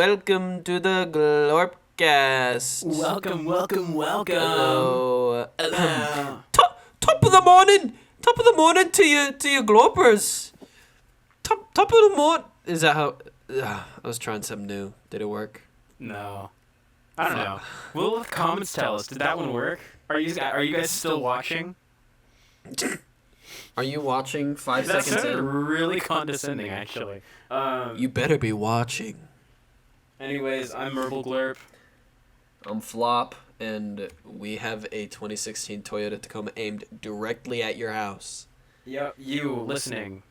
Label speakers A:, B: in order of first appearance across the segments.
A: welcome to the Glorpcast.
B: Welcome.
A: Hello.
B: Hello.
A: Top of the morning to you Glorpers. Top of the morning. Is that how? I was trying something new. Did it work?
B: No. I don't know. Will the comments tell us? Did that one work? Are you guys still watching?
A: Are you watching 5
B: That
A: seconds
B: sounded
A: in?
B: really condescending, actually.
A: You better be watching.
B: Anyways, I'm Merbleglerp.
A: I'm Flop, and we have a 2016 Toyota Tacoma aimed directly at your house.
B: Yep, you listening.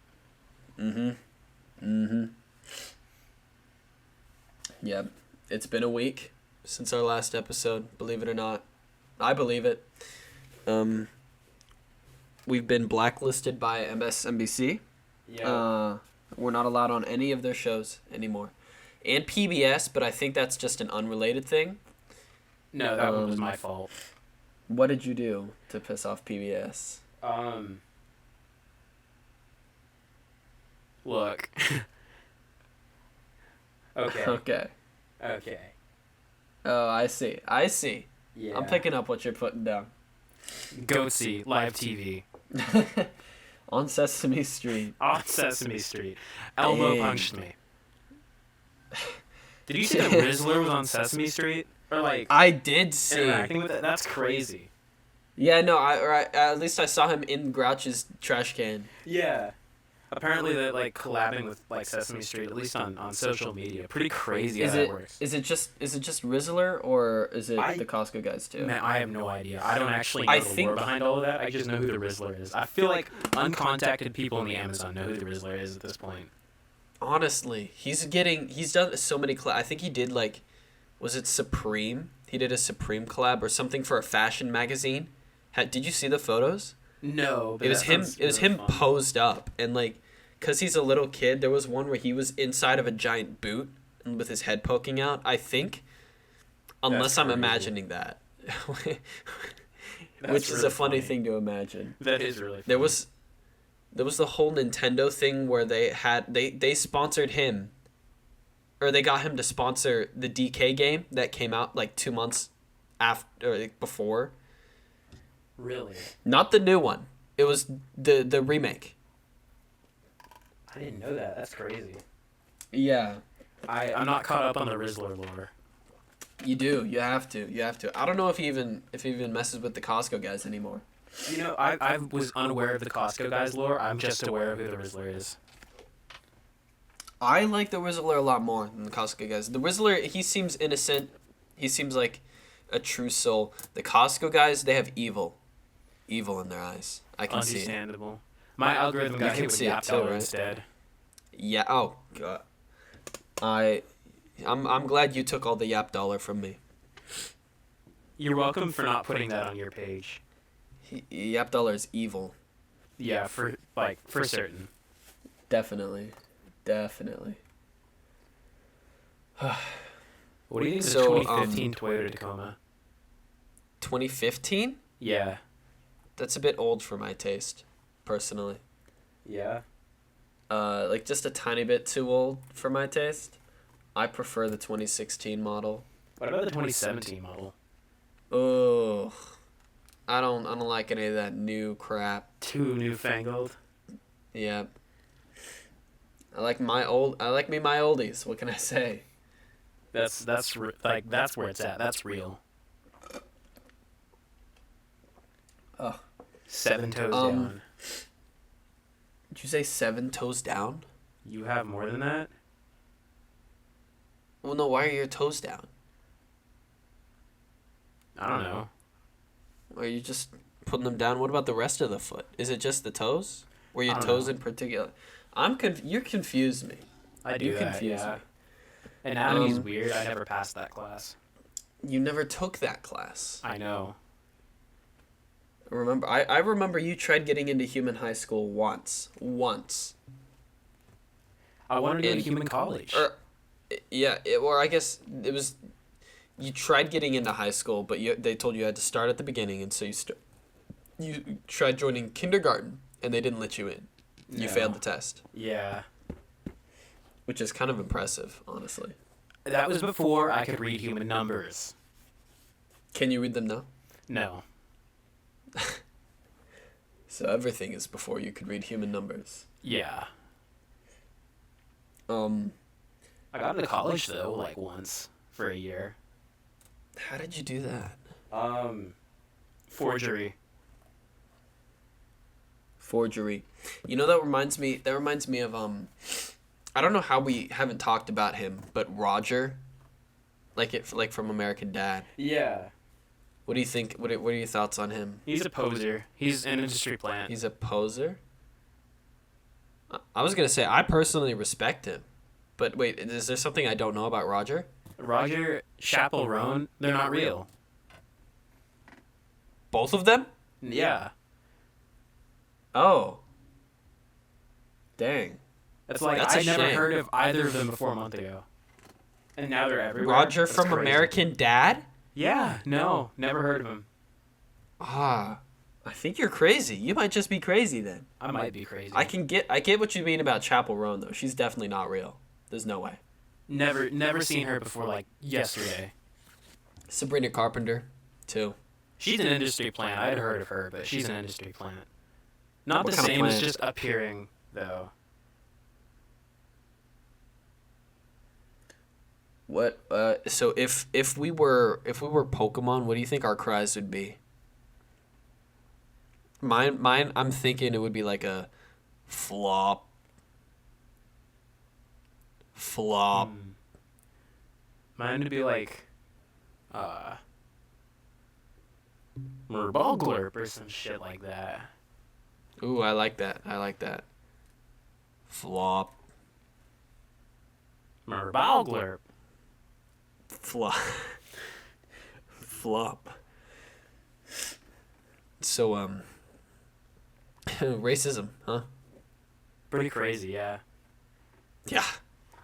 A: Yep. It's been a week since our last episode, believe it or not. I believe it. We've been blacklisted by MSNBC.
B: Yeah.
A: We're not allowed on any of their shows anymore. And PBS, but I think that's just an unrelated thing.
B: No, that one was my fault.
A: What did you do to piss off PBS?
B: Look. Okay.
A: Okay. Oh, I see.
B: Yeah.
A: I'm picking up what you're putting down.
B: Goatsy, live TV.
A: On Sesame Street.
B: On Sesame Street. Elmo
A: Dang.
B: punched me. Did you see the Rizzler was on Sesame Street? Or like
A: I did see.
B: interacting with it? That's crazy.
A: Yeah, no, at least I saw him in Grouch's trash can.
B: Yeah. Apparently they're like collabing with like Sesame Street, at least on social media. Pretty crazy how that works.
A: Is it just Rizzler or is it the Costco guys too?
B: Man, I have no idea. I don't actually know the lore behind all of that. I just know who the Rizzler is. I feel like uncontacted people in the Amazon know who the Rizzler is at this point.
A: Honestly, he's done so many I think he did was it Supreme? He did a Supreme collab or something for a fashion magazine. Did you see the photos?
B: No, but
A: It was him posed up and cuz he's a little kid. There was one where he was inside of a giant boot and with his head poking out, I think. Unless I'm imagining that. Which is a funny thing to imagine.
B: That is really funny.
A: There was the whole Nintendo thing where they sponsored him, or they got him to sponsor the DK game that came out 2 months after or before.
B: Really?
A: Not the new one. It was the remake.
B: I didn't know that. That's crazy.
A: Yeah.
B: I'm not caught up on the Rizzler lore.
A: You do. You have to. I don't know if he even messes with the Costco guys anymore.
B: You know, I was unaware of the Costco guys lore. I'm just aware of who the Rizzler is.
A: I like the Rizzler a lot more than the Costco guys. The Rizzler, he seems innocent. He seems like a true soul. The Costco guys, they have evil in their eyes. I can see it.
B: Understandable. My algorithm got hit with Yap Dollar instead.
A: Yeah. Oh God. I'm glad you took all the Yap Dollar from me.
B: You're welcome for not putting that on your page.
A: Yap Dollar is evil.
B: Yeah, for certain.
A: Definitely.
B: What do you think of the 2015 Toyota Tacoma?
A: 2015?
B: Yeah.
A: That's a bit old for my taste, personally.
B: Yeah.
A: Just a tiny bit too old for my taste. I prefer the 2016 model.
B: What about the 2017 model?
A: Oh, I don't like any of that new crap.
B: Too newfangled.
A: Yeah. I like my oldies. What can I say?
B: That's where it's at. That's real.
A: Oh.
B: 7 toes down.
A: Did you say 7 toes down?
B: You have more than that?
A: Well, no. Why are your toes down?
B: I don't know.
A: Are you just putting them down? What about the rest of the foot? Is it just the toes? Or your toes in particular? You confuse me.
B: I do
A: You
B: that,
A: confuse
B: yeah.
A: me.
B: Anatomy's weird. I never passed that class.
A: You never took that class.
B: I know.
A: I remember you tried getting into human high school once.
B: I wanted to go to human college.
A: Or I guess it was you tried getting into high school, but they told you had to start at the beginning, and so you tried joining kindergarten, and they didn't let you in. You failed the test.
B: Yeah.
A: Which is kind of impressive, honestly.
B: That was before I could read human numbers.
A: Can you read them now?
B: No.
A: So everything is before you could read human numbers.
B: Yeah.
A: I
B: got into college, though, like, once for a year.
A: How did you do that?
B: Forgery.
A: Forgery. You know, that reminds me of, I don't know how we haven't talked about him, but Roger, like from American Dad.
B: Yeah.
A: What do you think? What are your thoughts on him?
B: He's a poser. He's an industry plant.
A: He's a poser? I was going to say, I personally respect him. But wait, is there something I don't know about Roger?
B: Roger, Chappell, they're not real.
A: Both of them?
B: Yeah.
A: Oh. Dang.
B: That's I never heard of either of them before a month ago. And now they're everywhere.
A: Roger from American Dad?
B: Yeah, no, never heard of him.
A: I think you're crazy. You might just be crazy then.
B: I might be crazy.
A: I get what you mean about Chappell Roan though. She's definitely not real. There's no way.
B: Never seen her before, like, yesterday.
A: Sabrina Carpenter, too.
B: She's an industry plant. I had heard of her, but she's an industry plant. Not the same as just appearing, though.
A: What? So if we were Pokemon, what do you think our cries would be? Mine. I'm thinking it would be like a flop.
B: Mine would be like, Merbleglerp or some shit like that.
A: Ooh, I like that. Flop.
B: Merbleglerp.
A: Flop. Flop. So, racism, huh?
B: Pretty crazy, yeah.
A: Yeah.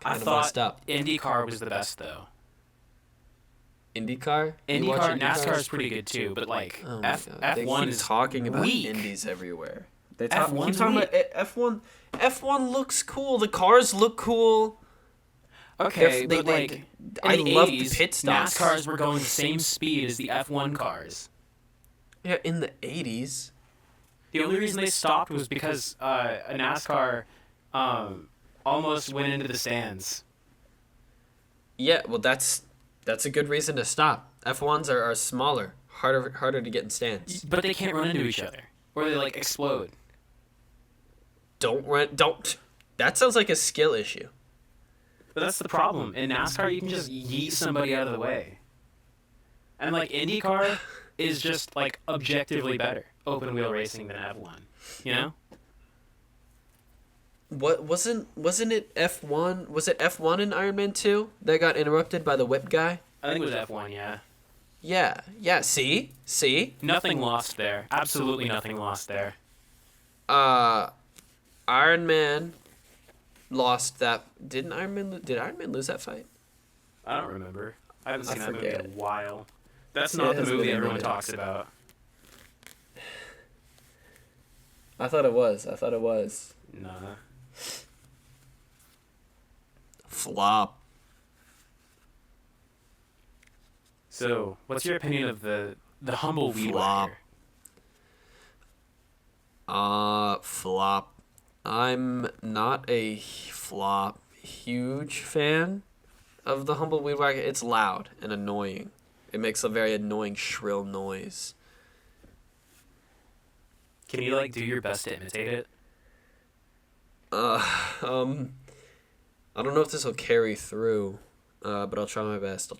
B: I thought IndyCar was the best, though.
A: IndyCar?
B: NASCAR is pretty good, too, but, like, F1 is
A: talking about
B: weak.
A: Indies everywhere.
B: Keep talking
A: about F1. F1 looks cool. The cars look cool.
B: Okay, but, like,
A: I
B: in the
A: love
B: 80s,
A: pit stops.
B: NASCARs were going the same speed as the F1 cars.
A: Yeah, in the 80s.
B: The only reason they stopped was because a NASCAR almost went into the stands.
A: Yeah, well, that's a good reason to stop. F1s are smaller, harder to get in stands.
B: But they can't run into each other, or they, like, explode.
A: Don't. That sounds like a skill issue.
B: But that's the problem. In NASCAR, you can just yeet somebody out of the way. And, like, IndyCar is just, like, objectively better open wheel racing than F1. You know?
A: What wasn't it F1? Was it F1 in Iron Man 2 that got interrupted by the whip guy?
B: I think it was F1, yeah.
A: Yeah. See.
B: Nothing lost there. Absolutely nothing lost there.
A: Iron Man lost that. Did Iron Man lose that fight?
B: I don't remember. I haven't seen that movie
A: forget.
B: in a while. That's not the movie everyone talks about.
A: I thought it was.
B: Nah.
A: Flop.
B: So, what's your opinion of the humble weed whacker?
A: Flop. I'm not a huge fan of the humble weed whacker. It's loud and annoying. It makes a very annoying, shrill noise.
B: Can you, like, do your best to imitate it?
A: I don't know if this will carry through, but I'll try my best.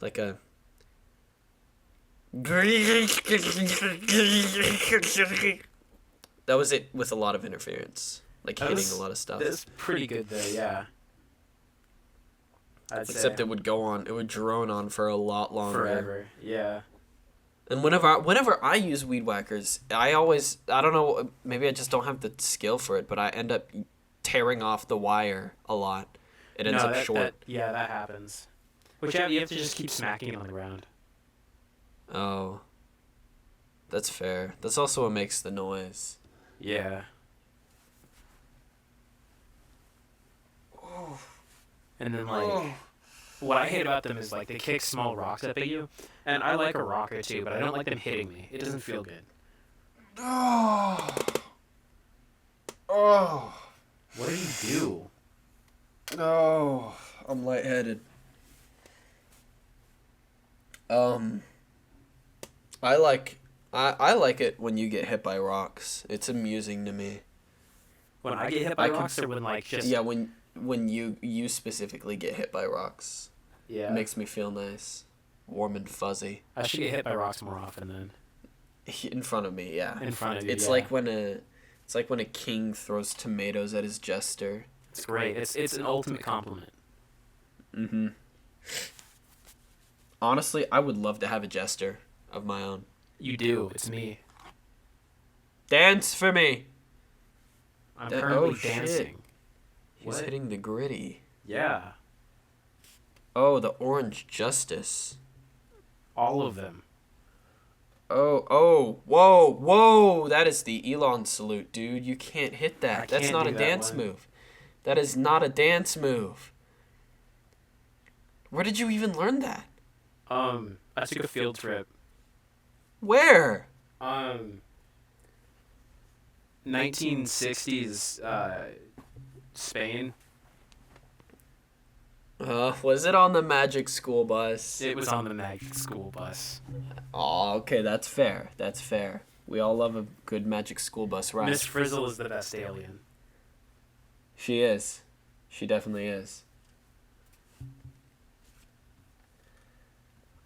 A: Like a... That was it with a lot of interference. Like hitting a lot of stuff.
B: That's pretty good, though, yeah.
A: Except it would drone on for a lot longer.
B: Forever, yeah.
A: And whenever I use weed whackers, I don't know, maybe I just don't have the skill for it, but I end up tearing off the wire a lot. It ends up short.
B: That happens. Which you have to just keep smacking it on the ground.
A: Oh. That's fair. That's also what makes the noise.
B: Yeah. And then, like, what I hate about them is like they kick small rocks up at you, and I like a rock or two, but I don't like them hitting me. It doesn't feel good.
A: Oh. Oh.
B: What did you do?
A: Oh, I'm lightheaded. I like it when you get hit by rocks. It's amusing to me.
B: When I get hit by rocks, or when like just
A: yeah, when you specifically get hit by rocks.
B: Yeah.
A: It makes me feel nice, warm and fuzzy.
B: I should get hit by rocks more often then.
A: In front of me, yeah.
B: In front of you.
A: It's
B: yeah.
A: like when a king throws tomatoes at his jester.
B: It's great. It's an ultimate compliment.
A: Mm-hmm. Honestly, I would love to have a jester of my own.
B: You do. It's me.
A: Dance for me.
B: I'm currently dancing.
A: Shit. He's hitting the gritty.
B: Yeah.
A: Oh, the orange justice.
B: All of them.
A: Oh, whoa. That is the Elon salute, dude. You can't hit that. That's not a dance move. That is not a dance move. Where did you even learn that?
B: I took a field trip.
A: Where?
B: 1960s, Spain.
A: Was it on the magic school bus?
B: It was on the magic school bus.
A: Oh, okay, that's fair. We all love a good magic school bus ride.
B: Miss Frizzle is the best alien.
A: She is. She definitely is.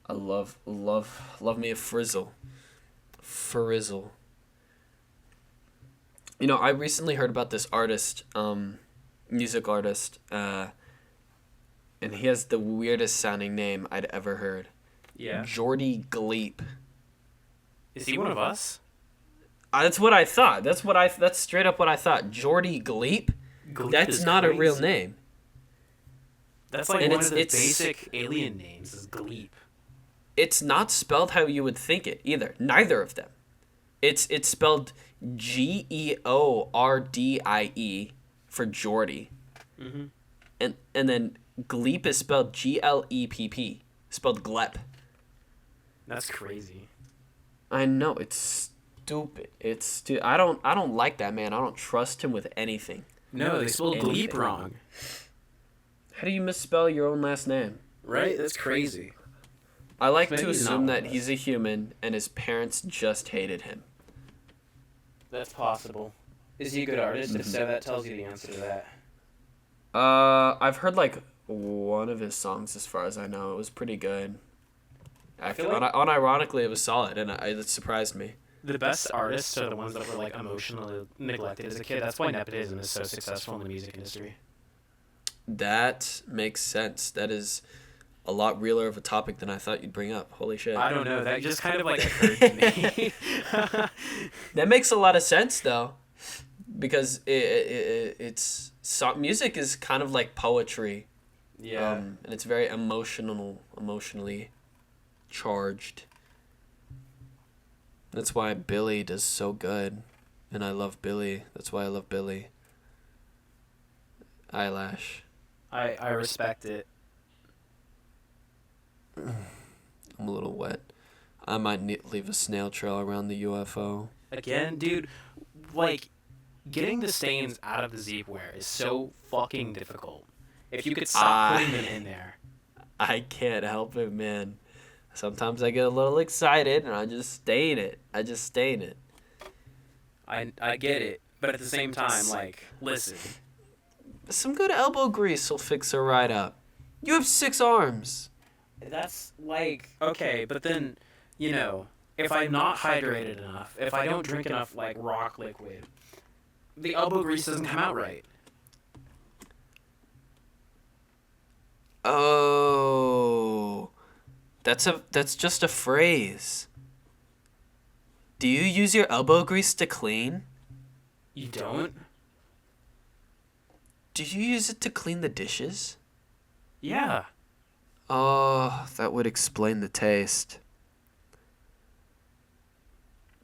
A: I love me a Frizzle. Frizzle. You know, I recently heard about this artist, music artist, and he has the weirdest sounding name I'd ever heard.
B: Yeah.
A: Jordy Gleep.
B: Is he one of us?
A: That's what I thought. That's straight up what I thought. Jordy Gleep? That's not
B: crazy.
A: A real name.
B: That's like one of the basic alien names is Gleep.
A: It's not spelled how you would think it either. Neither of them. It's spelled Geordie for Jordy.
B: Mm-hmm.
A: And then Gleep is spelled Glepp. Spelled Glep.
B: That's crazy.
A: I know, it's stupid. I don't like that man. I don't trust him with anything.
B: No, they spelled Gleep wrong.
A: How do you misspell your own last name?
B: Right? That's crazy.
A: I like to assume that he's a human and his parents just hated him.
B: That's possible. Is he a good artist? If so, that tells you the answer to that.
A: I've heard like one of his songs as far as I know. It was pretty good. Unironically, it was solid, and it surprised me.
B: The best artists are the ones that were like emotionally neglected as a kid. That's why nepotism is so successful in the music industry.
A: That makes sense. That is a lot realer of a topic than I thought you'd bring up. Holy shit.
B: I don't know. That just kind of like occurred to me.
A: That makes a lot of sense, though, because music is kind of like poetry.
B: Yeah.
A: And it's very emotionally charged. That's why Billy does so good, and I love Billy. That's why I love Billy. Eyelash.
B: I respect it.
A: I'm a little wet. I might leave a snail trail around the UFO.
B: Again, dude, like, getting the stains out of the Zeepware is so fucking difficult. If you could stop putting them in there.
A: I can't help it, man. Sometimes I get a little excited and I just stain it. I
B: get it, but at the same time, like, listen.
A: Some good elbow grease will fix her right up. You have 6 arms.
B: That's like, okay, but then, you know, if I'm not hydrated enough, if I don't drink enough, like, rock liquid, the elbow grease doesn't come out right.
A: Oh, that's just a phrase. Do you use your elbow grease to clean?
B: You don't?
A: Do you use it to clean the dishes?
B: Yeah.
A: Oh, that would explain the taste.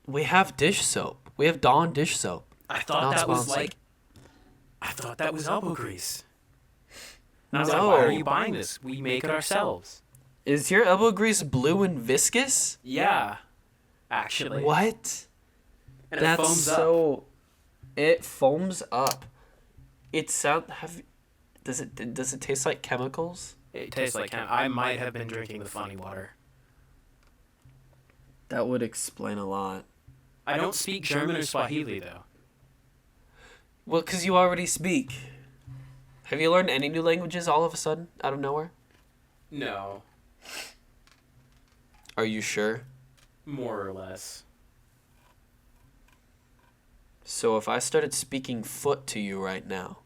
A: We have dish soap. We have Dawn dish soap.
B: I thought that was elbow grease. And I was like, why are you buying this? We make it ourselves.
A: Is your elbow grease blue and viscous?
B: Yeah, actually.
A: What?
B: And it foams
A: so. It foams up. Does it taste like chemicals?
B: It tastes like I might have been drinking the funny water.
A: That would explain a lot.
B: I don't speak German or Swahili, though.
A: Well, because you already speak. Have you learned any new languages all of a sudden, out of nowhere?
B: No.
A: Are you sure?
B: More or less.
A: So if I started speaking foot to you right now,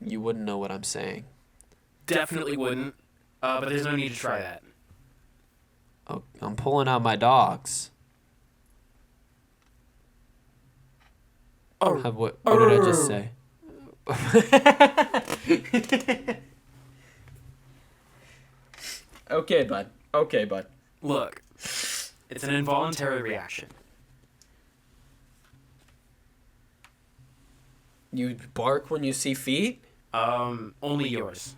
A: you wouldn't know what I'm saying.
B: Definitely wouldn't. But there's no need to try that.
A: Oh, I'm pulling out my dogs. What did I just say? Okay, bud.
B: Look, it's an involuntary reaction.
A: You bark when you see feet?
B: Only yours.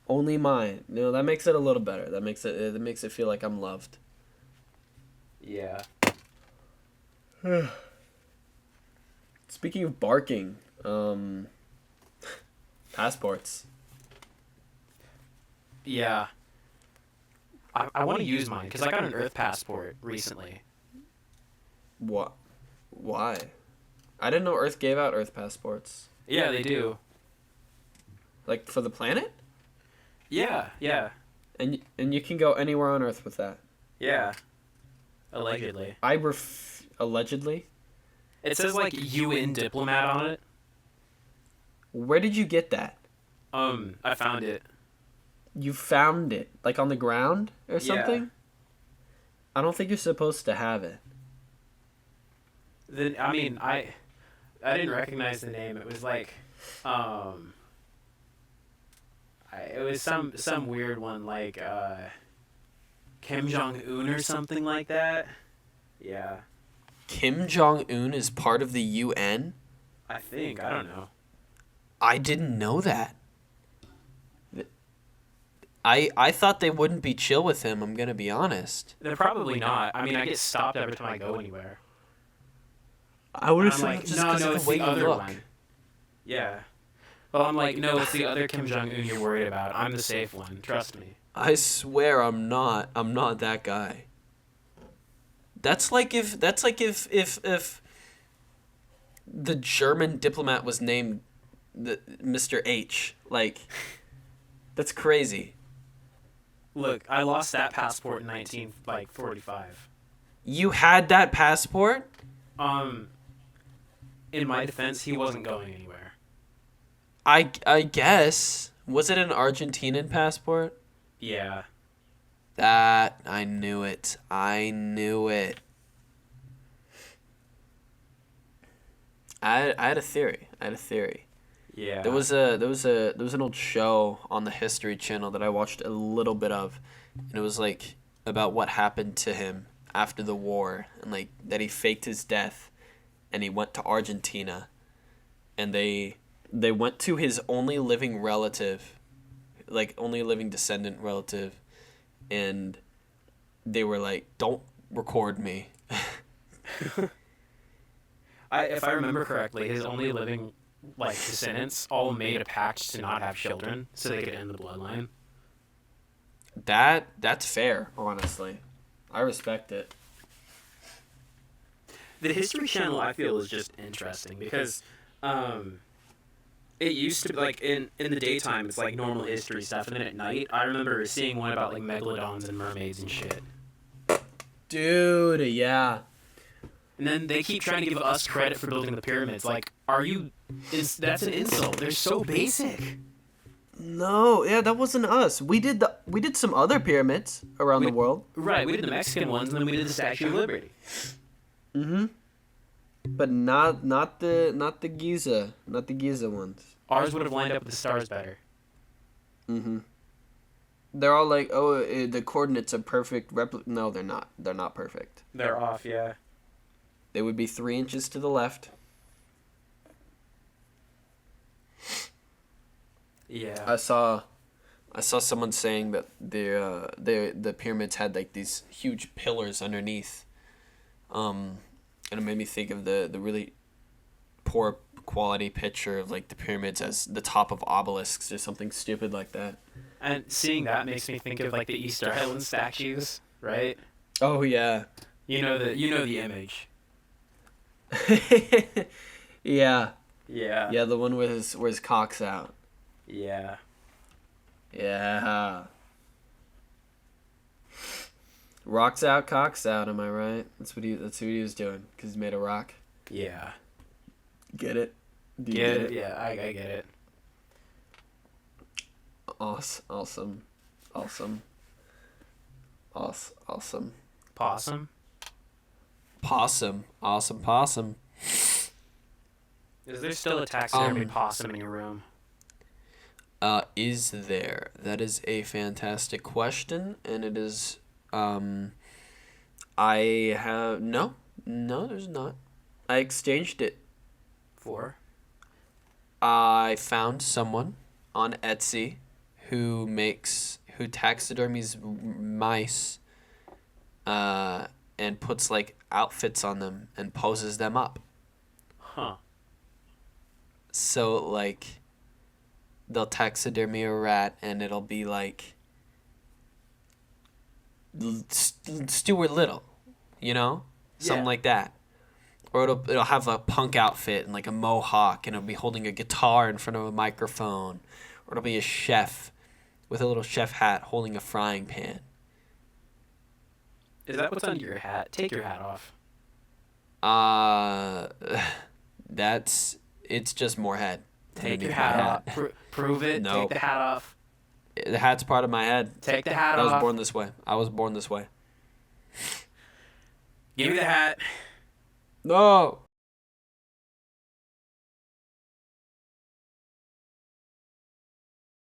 A: Only mine. No, that makes it a little better. That makes it feel like I'm loved.
B: Yeah.
A: Speaking of barking, passports.
B: Yeah. I want to use mine because I got an Earth passport recently.
A: What? Why? I didn't know Earth gave out Earth passports.
B: Yeah, they do.
A: Like for the planet?
B: Yeah.
A: And you can go anywhere on Earth with that.
B: Yeah. Allegedly.
A: Allegedly?
B: It says like UN diplomat on it.
A: Where did you get that?
B: I found it.
A: You found it? Like on the ground or something?
B: Yeah.
A: I don't think you're supposed to have it.
B: I didn't recognize the name. It was like, it was some weird one like Kim Jong-un or something like that. Yeah.
A: Kim Jong-un is part of the UN?
B: I think. I don't know.
A: I didn't know that. I thought they wouldn't be chill with him, I'm gonna be honest.
B: They're probably not. I mean, I get stopped every time I go anywhere.
A: I would
B: And
A: have
B: I'm
A: said
B: like,
A: just
B: no,
A: because of
B: it's
A: the way
B: the
A: you
B: other
A: look.
B: one. Yeah. Well, I'm like, no, it's the other Kim Jong-un you're worried about. I'm the safe one. Trust me.
A: I swear I'm not that guy. That's like if the German diplomat was named Mr. H. Like, that's crazy.
B: Look, I lost that passport in 1945.
A: You had that passport?
B: In my defense, he wasn't going anywhere.
A: I guess. Was it an Argentinian passport?
B: Yeah.
A: That I knew it. I had a theory.
B: Yeah.
A: There was an old show on the History Channel that I watched a little bit of, and it was like about what happened to him after the war, and like that he faked his death, and he went to Argentina, and they went to his only living relative, like only living descendant relative, and they were like, "Don't record me."
B: If I remember correctly, his only living descendants all made a pact to not have children so they could end the bloodline.
A: That's fair, honestly. I respect it.
B: The History Channel, I feel, is just interesting because it used to be like in the daytime it's like normal history stuff, and then at night I remember seeing one about like megalodons and mermaids and shit.
A: Dude, yeah.
B: And then they keep trying to give us credit for building the pyramids. Like, that's an insult. They're so basic.
A: No, yeah, that wasn't us. We did some other pyramids around the world.
B: Right, we did the Mexican ones, and then we did the Statue of Liberty.
A: Mm-hmm. But not the Giza ones.
B: Ours would have lined up with the stars better.
A: Mm-hmm. They're all like, the coordinates are perfect. No, they're not. They're not perfect.
B: They're off, yeah.
A: They would be 3 inches to the left.
B: Yeah.
A: I saw I saw someone saying that the pyramids had like these huge pillars underneath. And it made me think of the really poor quality picture of like the pyramids as the top of obelisks or something stupid like that.
B: And seeing that makes me think of like the Easter Island statues, right?
A: Oh yeah.
B: You know the image.
A: Yeah.
B: Yeah.
A: Yeah, the one where his cock's out.
B: Yeah.
A: Yeah. Rocks out, cock's out. Am I right? That's what he was doing. Cause he made a rock.
B: Yeah.
A: Get it? Do you
B: Get it? Yeah, I get it.
A: Awesome. Awesome. Awesome. Awesome.
B: Possum.
A: Possum. Awesome possum.
B: Is there still a taxidermy possum in your room?
A: Is there? That is a fantastic question, and it is. I have no, there's not. I exchanged it.
B: For?
A: I found someone on Etsy who taxidermies mice, and puts like outfits on them and poses them up.
B: Huh.
A: So like, they'll taxidermy a rat and it'll be like Stuart Little, something like that. Or it'll have a punk outfit and like a mohawk, and it'll be holding a guitar in front of a microphone. Or it'll be a chef with a little chef hat holding a frying pan.
B: Is that what's under your hat? Take your hat off.
A: It's just more head.
B: Take your hat off. Prove it.
A: No.
B: Take the hat off.
A: The hat's part of my head.
B: Take the hat
A: I
B: off.
A: was born this way.
B: Give me the hat.
A: No.